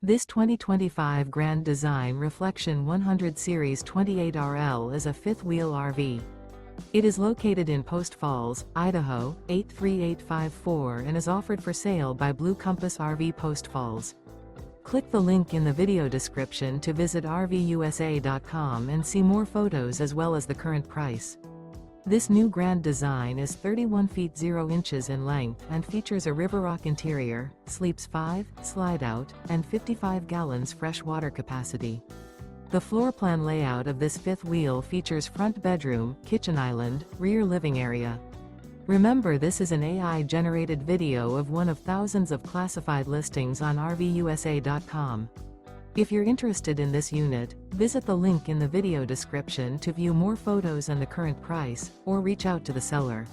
This 2025 Grand Design Reflection 100 Series 28RL is a fifth-wheel RV. It is located in Post Falls, Idaho, 83854 and is offered for sale by Blue Compass RV Post Falls. Click the link in the video description to visit RVUSA.com and see more photos as well as the current price. This new Grand Design is 31 feet 0 inches in length and features a RIVERROCK interior, sleeps 5, slide-out, and 55 gallons fresh water capacity. The floor plan layout of this fifth wheel features front bedroom, kitchen island, rear living area. Remember, this is an AI-generated video of one of thousands of classified listings on RVUSA.com. If you're interested in this unit, visit the link in the video description to view more photos and the current price, or reach out to the seller.